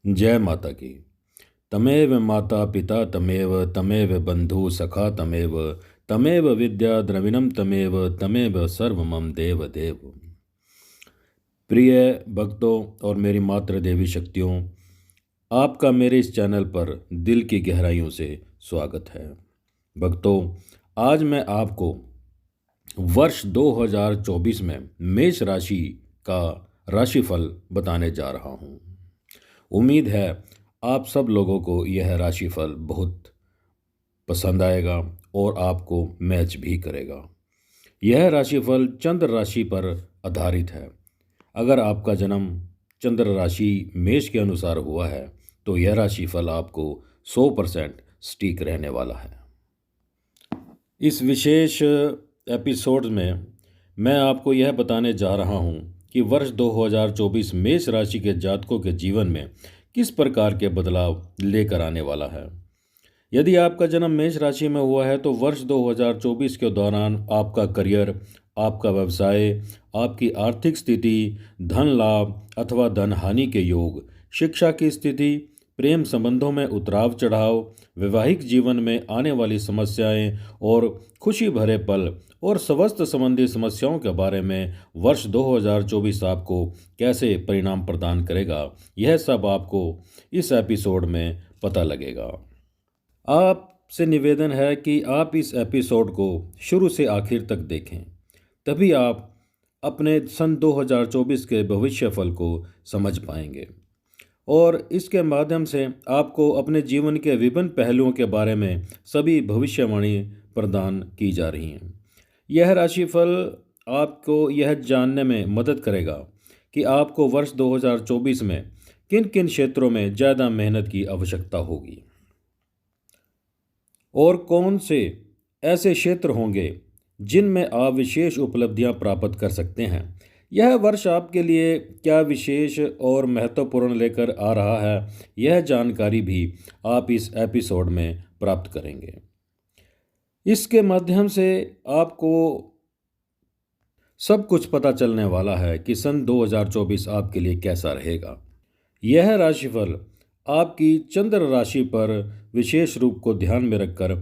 जय माता की। तमेव माता पिता तमेव तमेव बंधु सखा तमेव तमेव विद्या द्रविणम तमेव तमेव सर्वमम देव देव। प्रिय भक्तों और मेरी मातृ देवी शक्तियों, आपका मेरे इस चैनल पर दिल की गहराइयों से स्वागत है। भक्तों, आज मैं आपको वर्ष 2024 में मेष राशि का राशिफल बताने जा रहा हूँ। उम्मीद है आप सब लोगों को यह राशिफल बहुत पसंद आएगा और आपको मैच भी करेगा। यह राशिफल चंद्र राशि पर आधारित है। अगर आपका जन्म चंद्र राशि मेष के अनुसार हुआ है तो यह राशिफल आपको 100% सटीक रहने वाला है। इस विशेष एपिसोड में मैं आपको यह बताने जा रहा हूँ कि वर्ष 2024 मेष राशि के जातकों के जीवन में किस प्रकार के बदलाव लेकर आने वाला है। यदि आपका जन्म मेष राशि में हुआ है तो वर्ष 2024 के दौरान आपका करियर, आपका व्यवसाय, आपकी आर्थिक स्थिति, धन लाभ अथवा धन हानि के योग, शिक्षा की स्थिति, प्रेम संबंधों में उतराव चढ़ाव, वैवाहिक जीवन में आने वाली समस्याएं और खुशी भरे पल और स्वास्थ्य संबंधी समस्याओं के बारे में वर्ष 2024 आपको कैसे परिणाम प्रदान करेगा, यह सब आपको इस एपिसोड में पता लगेगा। आपसे निवेदन है कि आप इस एपिसोड को शुरू से आखिर तक देखें, तभी आप अपने सन 2024 के भविष्यफल को समझ पाएंगे और इसके माध्यम से आपको अपने जीवन के विभिन्न पहलुओं के बारे में सभी भविष्यवाणी प्रदान की जा रही हैं। यह राशिफल आपको यह जानने में मदद करेगा कि आपको वर्ष 2024 में किन किन क्षेत्रों में ज़्यादा मेहनत की आवश्यकता होगी और कौन से ऐसे क्षेत्र होंगे जिनमें आप विशेष उपलब्धियां प्राप्त कर सकते हैं। यह वर्ष आपके लिए क्या विशेष और महत्वपूर्ण लेकर आ रहा है, यह जानकारी भी आप इस एपिसोड में प्राप्त करेंगे। इसके माध्यम से आपको सब कुछ पता चलने वाला है कि सन 2024 आपके लिए कैसा रहेगा। यह राशिफल आपकी चंद्र राशि पर विशेष रूप को ध्यान में रखकर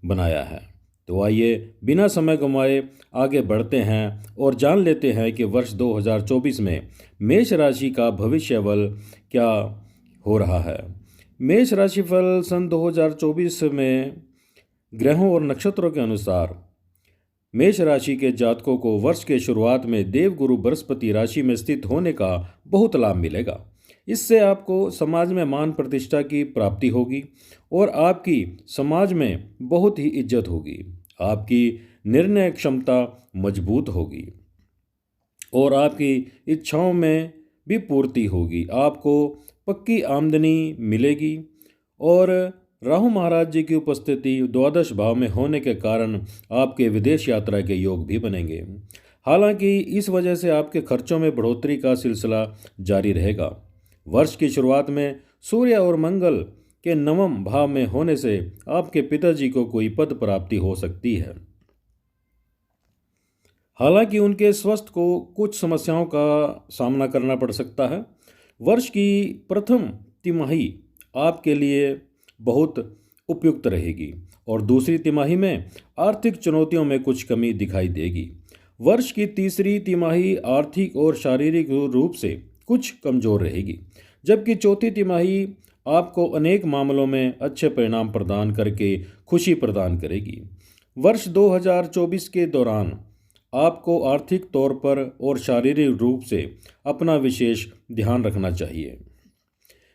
बनाया है। तो आइए बिना समय गंवाए आगे बढ़ते हैं और जान लेते हैं कि वर्ष 2024 में मेष राशि का भविष्यफल क्या हो रहा है। मेष राशिफल सन 2024 में ग्रहों और नक्षत्रों के अनुसार मेष राशि के जातकों को वर्ष के शुरुआत में देवगुरु बृहस्पति राशि में स्थित होने का बहुत लाभ मिलेगा। इससे आपको समाज में मान प्रतिष्ठा की प्राप्ति होगी और आपकी समाज में बहुत ही इज्जत होगी। आपकी निर्णय क्षमता मजबूत होगी और आपकी इच्छाओं में भी पूर्ति होगी। आपको पक्की आमदनी मिलेगी और राहु महाराज जी की उपस्थिति द्वादश भाव में होने के कारण आपके विदेश यात्रा के योग भी बनेंगे। हालांकि इस वजह से आपके खर्चों में बढ़ोतरी का सिलसिला जारी रहेगा। वर्ष की शुरुआत में सूर्य और मंगल के नवम भाव में होने से आपके पिताजी को कोई पद प्राप्ति हो सकती है। हालांकि उनके स्वास्थ्य को कुछ समस्याओं का सामना करना पड़ सकता है। वर्ष की प्रथम तिमाही आपके लिए बहुत उपयुक्त रहेगी और दूसरी तिमाही में आर्थिक चुनौतियों में कुछ कमी दिखाई देगी। वर्ष की तीसरी तिमाही आर्थिक और शारीरिक रूप से कुछ कमजोर रहेगी, जबकि चौथी तिमाही आपको अनेक मामलों में अच्छे परिणाम प्रदान करके खुशी प्रदान करेगी। वर्ष 2024 के दौरान आपको आर्थिक तौर पर और शारीरिक रूप से अपना विशेष ध्यान रखना चाहिए।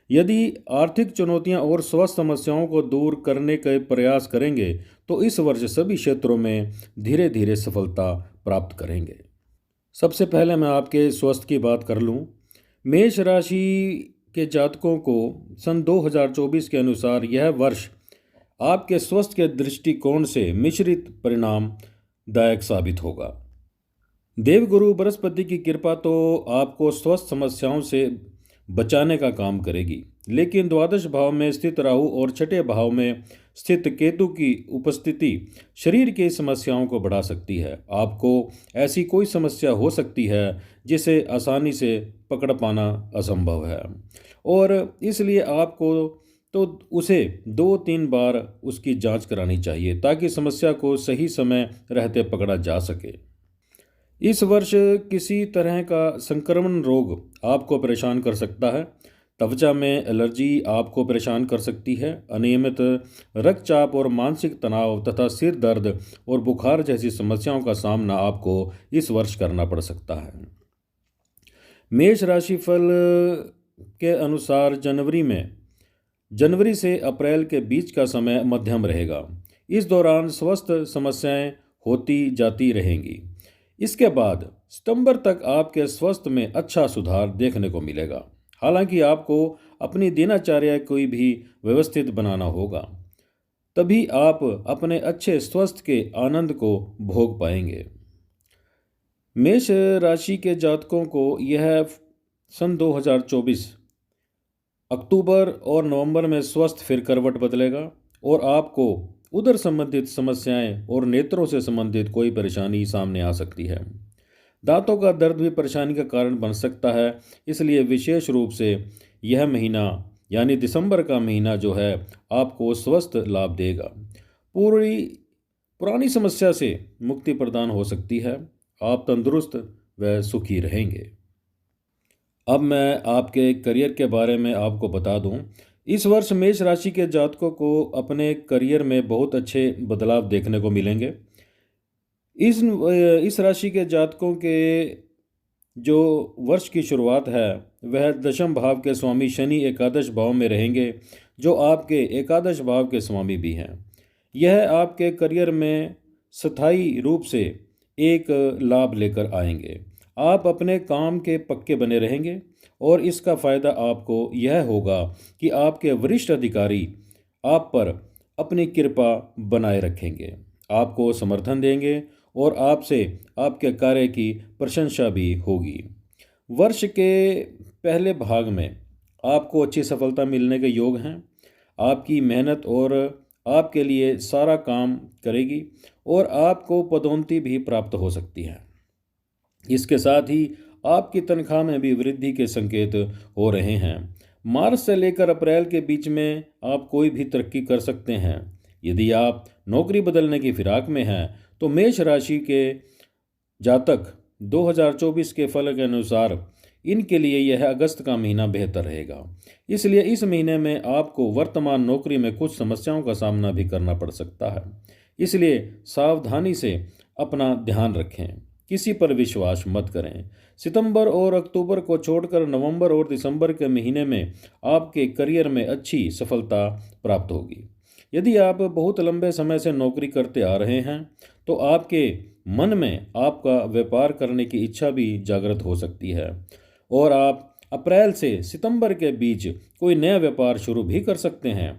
यदि आर्थिक चुनौतियां और स्वास्थ्य समस्याओं को दूर करने के प्रयास करेंगे तो इस वर्ष सभी क्षेत्रों में धीरे धीरे सफलता प्राप्त करेंगे। सबसे पहले मैं आपके स्वास्थ्य की बात कर लूँ। मेष राशि के जातकों को सन 2024 के अनुसार यह वर्ष आपके स्वास्थ्य के दृष्टिकोण से मिश्रित परिणाम दायक साबित होगा। देवगुरु बृहस्पति की कृपा तो आपको स्वास्थ्य समस्याओं से बचाने का काम करेगी, लेकिन द्वादश भाव में स्थित राहु और छठे भाव में स्थित केतु की उपस्थिति शरीर की समस्याओं को बढ़ा सकती है। आपको ऐसी कोई समस्या हो सकती है जिसे आसानी से पकड़ पाना असंभव है, और इसलिए आपको तो उसे 2-3 बार उसकी जांच करानी चाहिए ताकि समस्या को सही समय रहते पकड़ा जा सके। इस वर्ष किसी तरह का संक्रमण रोग आपको परेशान कर सकता है। त्वचा में एलर्जी आपको परेशान कर सकती है। अनियमित रक्तचाप और मानसिक तनाव तथा सिर दर्द और बुखार जैसी समस्याओं का सामना आपको इस वर्ष करना पड़ सकता है। मेष राशि फल के अनुसार जनवरी से अप्रैल के बीच का समय मध्यम रहेगा। इस दौरान स्वास्थ्य समस्याएं होती जाती रहेंगी। इसके बाद सितंबर तक आपके स्वास्थ्य में अच्छा सुधार देखने को मिलेगा। हालांकि आपको अपनी दिनचर्या को भी व्यवस्थित बनाना होगा, तभी आप अपने अच्छे स्वास्थ्य के आनंद को भोग पाएंगे। मेष राशि के जातकों को यह सन 2024 अक्टूबर और नवंबर में स्वास्थ्य फिर करवट बदलेगा और आपको उदर संबंधित समस्याएं और नेत्रों से संबंधित कोई परेशानी सामने आ सकती है। दांतों का दर्द भी परेशानी का कारण बन सकता है, इसलिए विशेष रूप से यह महीना यानी दिसंबर का महीना जो है आपको स्वस्थ लाभ देगा। पुरानी समस्या से मुक्ति प्रदान हो सकती है। आप तंदुरुस्त व सुखी रहेंगे। अब मैं आपके करियर के बारे में आपको बता दूं। इस वर्ष मेष राशि के जातकों को अपने करियर में बहुत अच्छे बदलाव देखने को मिलेंगे। इस राशि के जातकों के जो वर्ष की शुरुआत है वह दशम भाव के स्वामी शनि एकादश भाव में रहेंगे, जो आपके एकादश भाव के स्वामी भी हैं। यह आपके करियर में स्थायी रूप से एक लाभ लेकर आएंगे। आप अपने काम के पक्के बने रहेंगे और इसका फ़ायदा आपको यह होगा कि आपके वरिष्ठ अधिकारी आप पर अपनी कृपा बनाए रखेंगे, आपको समर्थन देंगे और आपसे आपके कार्य की प्रशंसा भी होगी। वर्ष के पहले भाग में आपको अच्छी सफलता मिलने के योग हैं। आपकी मेहनत और आपके लिए सारा काम करेगी और आपको पदोन्नति भी प्राप्त हो सकती है। इसके साथ ही आपकी तनख्वाह में भी वृद्धि के संकेत हो रहे हैं। मार्च से लेकर अप्रैल के बीच में आप कोई भी तरक्की कर सकते हैं। यदि आप नौकरी बदलने की फिराक में हैं तो मेष राशि के जातक 2024 के फल के अनुसार इनके लिए यह अगस्त का महीना बेहतर रहेगा। इसलिए इस महीने में आपको वर्तमान नौकरी में कुछ समस्याओं का सामना भी करना पड़ सकता है, इसलिए सावधानी से अपना ध्यान रखें, किसी पर विश्वास मत करें। सितंबर और अक्टूबर को छोड़कर नवंबर और दिसंबर के महीने में आपके करियर में अच्छी सफलता प्राप्त होगी। यदि आप बहुत लंबे समय से नौकरी करते आ रहे हैं तो आपके मन में आपका व्यापार करने की इच्छा भी जागृत हो सकती है और आप अप्रैल से सितंबर के बीच कोई नया व्यापार शुरू भी कर सकते हैं।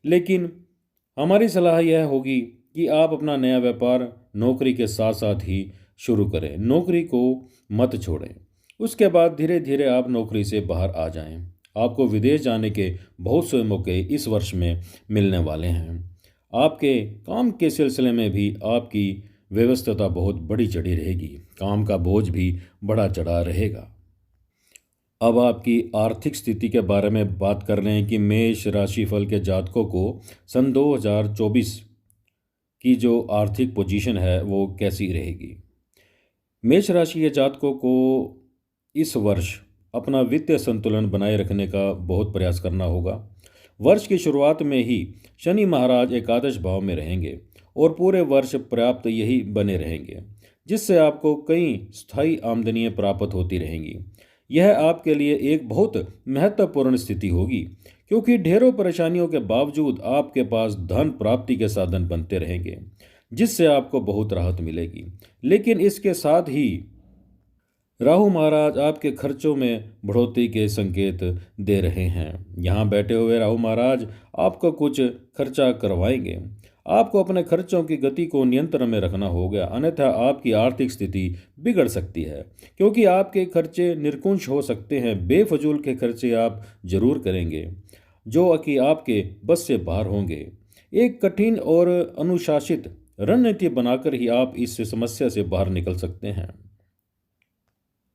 लेकिन हमारी सलाह यह होगी कि आप अपना नया व्यापार नौकरी के साथ साथ ही शुरू करें, नौकरी को मत छोड़ें। उसके बाद धीरे धीरे आप नौकरी से बाहर आ जाएं। आपको विदेश जाने के बहुत से मौके इस वर्ष में मिलने वाले हैं। आपके काम के सिलसिले में भी आपकी व्यस्तता बहुत बड़ी चढ़ी रहेगी, काम का बोझ भी बड़ा चढ़ा रहेगा। अब आपकी आर्थिक स्थिति के बारे में बात कर रहे हैं कि मेष राशिफल के जातकों को सन 2024 की जो आर्थिक पोजीशन है वो कैसी रहेगी। मेष राशि के जातकों को इस वर्ष अपना वित्तीय संतुलन बनाए रखने का बहुत प्रयास करना होगा। वर्ष की शुरुआत में ही शनि महाराज एकादश भाव में रहेंगे और पूरे वर्ष पर्याप्त यही बने रहेंगे, जिससे आपको कई स्थायी आमदनियां प्राप्त होती रहेंगी। यह आपके लिए एक बहुत महत्वपूर्ण स्थिति होगी, क्योंकि ढेरों परेशानियों के बावजूद आपके पास धन प्राप्ति के साधन बनते रहेंगे, जिससे आपको बहुत राहत मिलेगी। लेकिन इसके साथ ही राहु महाराज आपके खर्चों में बढ़ोतरी के संकेत दे रहे हैं। यहाँ बैठे हुए राहु महाराज आपको कुछ खर्चा करवाएंगे। आपको अपने खर्चों की गति को नियंत्रण में रखना होगा, अन्यथा आपकी आर्थिक स्थिति बिगड़ सकती है, क्योंकि आपके खर्चे निरकुंश हो सकते हैं। बेफजूल के खर्चे आप जरूर करेंगे जो कि आपके बस से बाहर होंगे। एक कठिन और अनुशासित रणनीति बनाकर ही आप इस समस्या से बाहर निकल सकते हैं।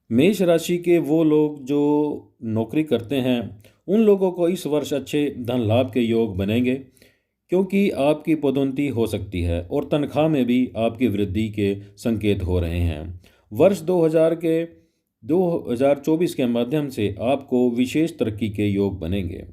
मेष राशि के वो लोग जो नौकरी करते हैं, उन लोगों को इस वर्ष अच्छे धन लाभ के योग बनेंगे, क्योंकि आपकी पदोन्नति हो सकती है और तनख्वाह में भी आपकी वृद्धि के संकेत हो रहे हैं। वर्ष 2024 के माध्यम से आपको विशेष तरक्की के योग बनेंगे।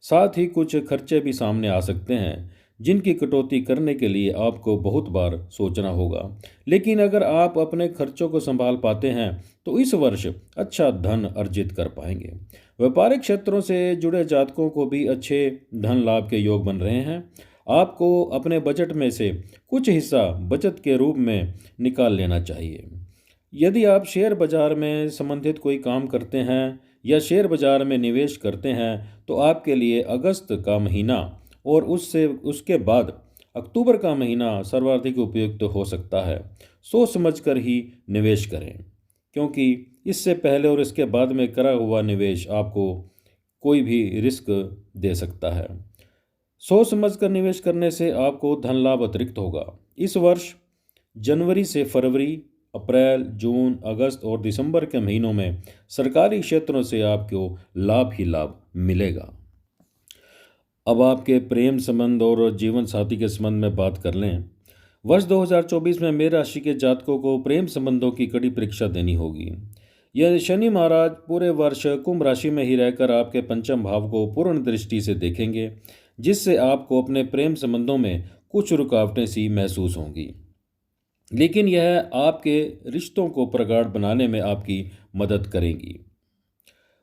साथ ही कुछ खर्चे भी सामने आ सकते हैं, जिनकी कटौती करने के लिए आपको बहुत बार सोचना होगा। लेकिन अगर आप अपने खर्चों को संभाल पाते हैं तो इस वर्ष अच्छा धन अर्जित कर पाएंगे। व्यापारिक क्षेत्रों से जुड़े जातकों को भी अच्छे धन लाभ के योग बन रहे हैं। आपको अपने बजट में से कुछ हिस्सा बचत के रूप में निकाल लेना चाहिए। यदि आप शेयर बाजार में संबंधित कोई काम करते हैं या शेयर बाजार में निवेश करते हैं तो आपके लिए अगस्त का महीना और उसके बाद अक्टूबर का महीना सर्वाधिक उपयुक्त हो सकता है। सोच समझकर ही निवेश करें, क्योंकि इससे पहले और इसके बाद में करा हुआ निवेश आपको कोई भी रिस्क दे सकता है। सोच समझकर निवेश करने से आपको धन लाभ अतिरिक्त होगा। इस वर्ष जनवरी से फरवरी, अप्रैल, जून, अगस्त और दिसंबर के महीनों में सरकारी क्षेत्रों से आपको लाभ ही लाभ मिलेगा। अब आपके प्रेम संबंध और जीवन साथी के संबंध में बात कर लें। वर्ष 2024 में मेष राशि के जातकों को प्रेम संबंधों की कड़ी परीक्षा देनी होगी। यह शनि महाराज पूरे वर्ष कुंभ राशि में ही रहकर आपके पंचम भाव को पूर्ण दृष्टि से देखेंगे, जिससे आपको अपने प्रेम संबंधों में कुछ रुकावटें सी महसूस होंगी, लेकिन यह आपके रिश्तों को प्रगाढ़ बनाने में आपकी मदद करेंगी।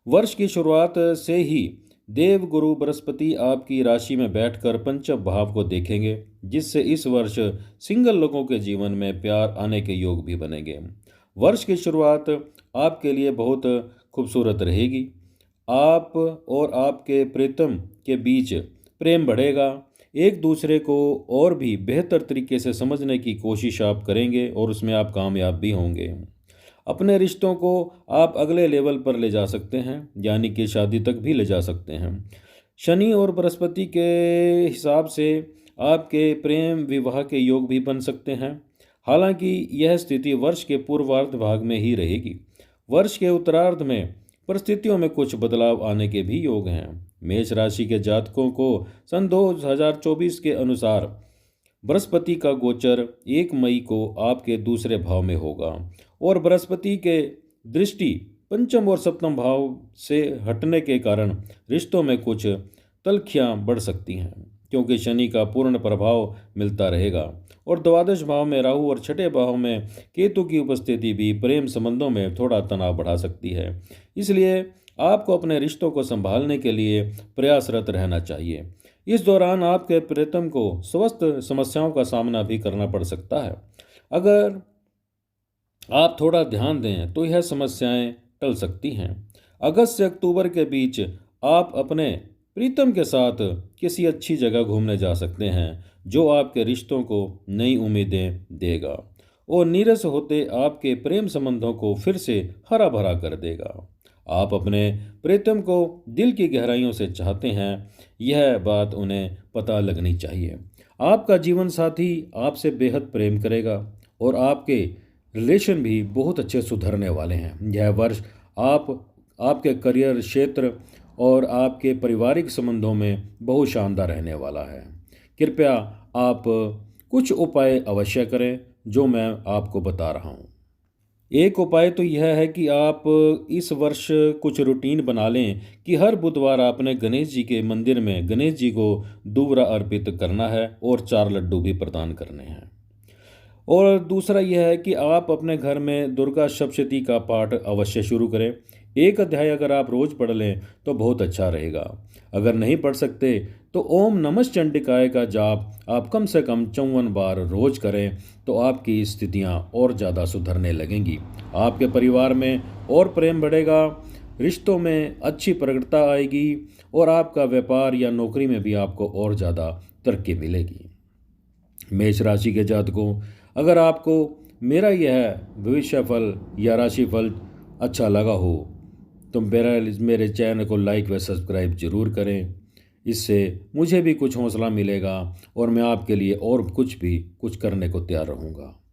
वर्ष की शुरुआत से ही देव गुरु बृहस्पति आपकी राशि में बैठकर पंचम भाव को देखेंगे, जिससे इस वर्ष सिंगल लोगों के जीवन में प्यार आने के योग भी बनेंगे। वर्ष की शुरुआत आपके लिए बहुत खूबसूरत रहेगी। आप और आपके प्रीतम के बीच प्रेम बढ़ेगा। एक दूसरे को और भी बेहतर तरीके से समझने की कोशिश आप करेंगे और उसमें आप कामयाब भी होंगे। अपने रिश्तों को आप अगले लेवल पर ले जा सकते हैं, यानी कि शादी तक भी ले जा सकते हैं। शनि और बृहस्पति के हिसाब से आपके प्रेम विवाह के योग भी बन सकते हैं। हालांकि यह स्थिति वर्ष के पूर्वार्ध भाग में ही रहेगी। वर्ष के उत्तरार्ध में परिस्थितियों में कुछ बदलाव आने के भी योग हैं। मेष राशि के जातकों को सन 2024 के अनुसार बृहस्पति का गोचर 1 मई को आपके दूसरे भाव में होगा और बृहस्पति के दृष्टि पंचम और सप्तम भाव से हटने के कारण रिश्तों में कुछ तल्खियां बढ़ सकती हैं, क्योंकि शनि का पूर्ण प्रभाव मिलता रहेगा और द्वादश भाव में राहु और छठे भाव में केतु की उपस्थिति भी प्रेम संबंधों में थोड़ा तनाव बढ़ा सकती है। इसलिए आपको अपने रिश्तों को संभालने के लिए प्रयासरत रहना चाहिए। इस दौरान आपके प्रीतम को स्वास्थ्य समस्याओं का सामना भी करना पड़ सकता है। अगर आप थोड़ा ध्यान दें तो यह समस्याएं टल सकती हैं। अगस्त से अक्टूबर के बीच आप अपने प्रीतम के साथ किसी अच्छी जगह घूमने जा सकते हैं, जो आपके रिश्तों को नई उम्मीदें देगा और नीरस होते आपके प्रेम संबंधों को फिर से हरा भरा कर देगा। आप अपने प्रीतम को दिल की गहराइयों से चाहते हैं, यह बात उन्हें पता लगनी चाहिए। आपका जीवन साथी आपसे बेहद प्रेम करेगा और आपके रिलेशन भी बहुत अच्छे सुधरने वाले हैं। यह वर्ष आपके करियर क्षेत्र और आपके पारिवारिक संबंधों में बहुत शानदार रहने वाला है। कृपया आप कुछ उपाय अवश्य करें जो मैं आपको बता रहा हूँ। एक उपाय तो यह है कि आप इस वर्ष कुछ रूटीन बना लें कि हर बुधवार आपने गणेश जी के मंदिर में गणेश जी को दूबरा अर्पित करना है और 4 लड्डू भी प्रदान करने हैं। और दूसरा यह है कि आप अपने घर में दुर्गा सप्तशती का पाठ अवश्य शुरू करें। एक अध्याय अगर आप रोज पढ़ लें तो बहुत अच्छा रहेगा। अगर नहीं पढ़ सकते तो ओम नमः चंडिकाय का जाप आप कम से कम 54 बार रोज करें तो आपकी स्थितियां और ज़्यादा सुधरने लगेंगी। आपके परिवार में और प्रेम बढ़ेगा, रिश्तों में अच्छी प्रगड़ता आएगी और आपका व्यापार या नौकरी में भी आपको और ज़्यादा तरक्की मिलेगी। मेष राशि के जातकों, अगर आपको मेरा यह भविष्य फल या राशि फल अच्छा लगा हो तो मेरे चैनल को लाइक व सब्सक्राइब जरूर करें। इससे मुझे भी कुछ हौसला मिलेगा और मैं आपके लिए और कुछ करने को तैयार रहूँगा।